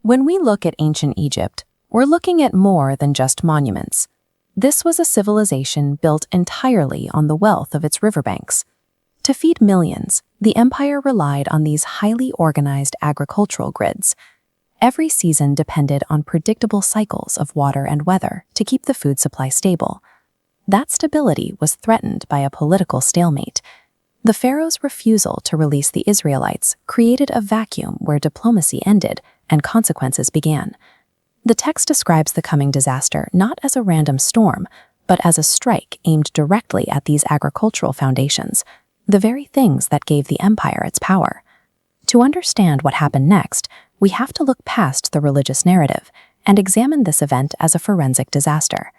When we look at ancient Egypt, we're looking at more than just monuments. This was a civilization built entirely on the wealth of its riverbanks. To feed millions, the empire relied on these highly organized agricultural grids. Every season depended on predictable cycles of water and weather to keep the food supply stable. That stability was threatened by a political stalemate. The pharaoh's refusal to release the Israelites created a vacuum where diplomacy ended and consequences began. The text describes the coming disaster not as a random storm, but as a strike aimed directly at these agricultural foundations, the very things that gave the empire its power. To understand what happened next, we have to look past the religious narrative and examine this event as a forensic disaster.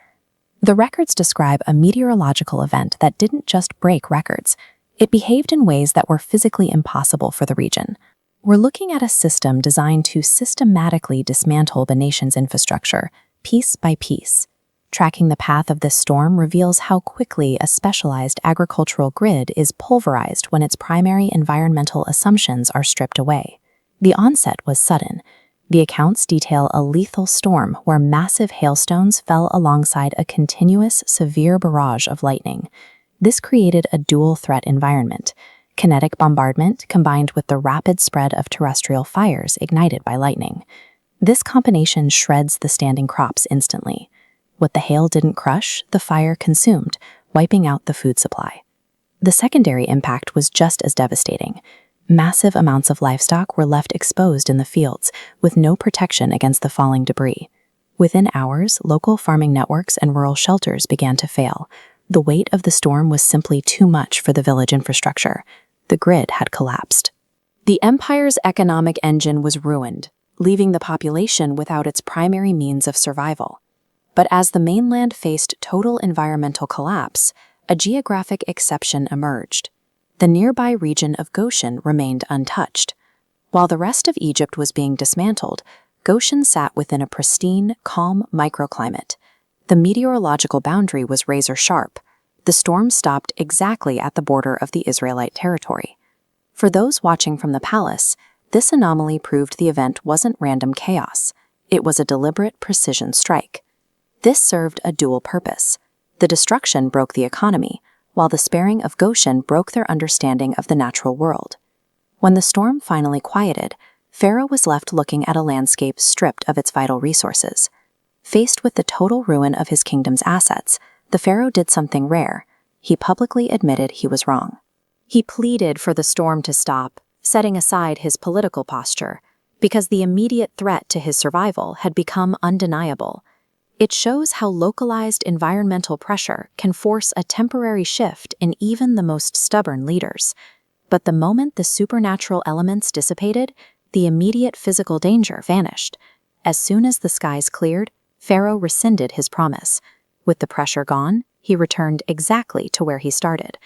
The records describe a meteorological event that didn't just break records. It behaved in ways that were physically impossible for the region. We're looking at a system designed to systematically dismantle the nation's infrastructure, piece by piece. Tracking the path of this storm reveals how quickly a specialized agricultural grid is pulverized when its primary environmental assumptions are stripped away. The onset was sudden. The accounts detail a lethal storm where massive hailstones fell alongside a continuous, severe barrage of lightning. This created a dual-threat environment: kinetic bombardment combined with the rapid spread of terrestrial fires ignited by lightning. This combination shreds the standing crops instantly. What the hail didn't crush, the fire consumed, wiping out the food supply. The secondary impact was just as devastating. Massive amounts of livestock were left exposed in the fields, with no protection against the falling debris. Within hours, local farming networks and rural shelters began to fail. The weight of the storm was simply too much for the village infrastructure. The grid had collapsed. The empire's economic engine was ruined, leaving the population without its primary means of survival. But as the mainland faced total environmental collapse, a geographic exception emerged. The nearby region of Goshen remained untouched. While the rest of Egypt was being dismantled, Goshen sat within a pristine, calm microclimate. The meteorological boundary was razor-sharp. The storm stopped exactly at the border of the Israelite territory. For those watching from the palace, this anomaly proved the event wasn't random chaos. It was a deliberate precision strike. This served a dual purpose. The destruction broke the economy, while the sparing of Goshen broke their understanding of the natural world. When the storm finally quieted, Pharaoh was left looking at a landscape stripped of its vital resources. Faced with the total ruin of his kingdom's assets, the pharaoh did something rare. He publicly admitted he was wrong. He pleaded for the storm to stop, setting aside his political posture, because the immediate threat to his survival had become undeniable. It shows how localized environmental pressure can force a temporary shift in even the most stubborn leaders. But the moment the supernatural elements dissipated, the immediate physical danger vanished. As soon as the skies cleared, Pharaoh rescinded his promise. With the pressure gone, he returned exactly to where he started.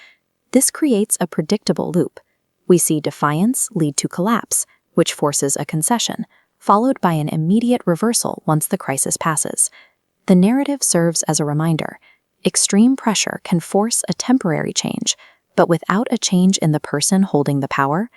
This creates a predictable loop. We see defiance lead to collapse, which forces a concession, followed by an immediate reversal once the crisis passes. The narrative serves as a reminder. Extreme pressure can force a temporary change, but without a change in the person holding the power,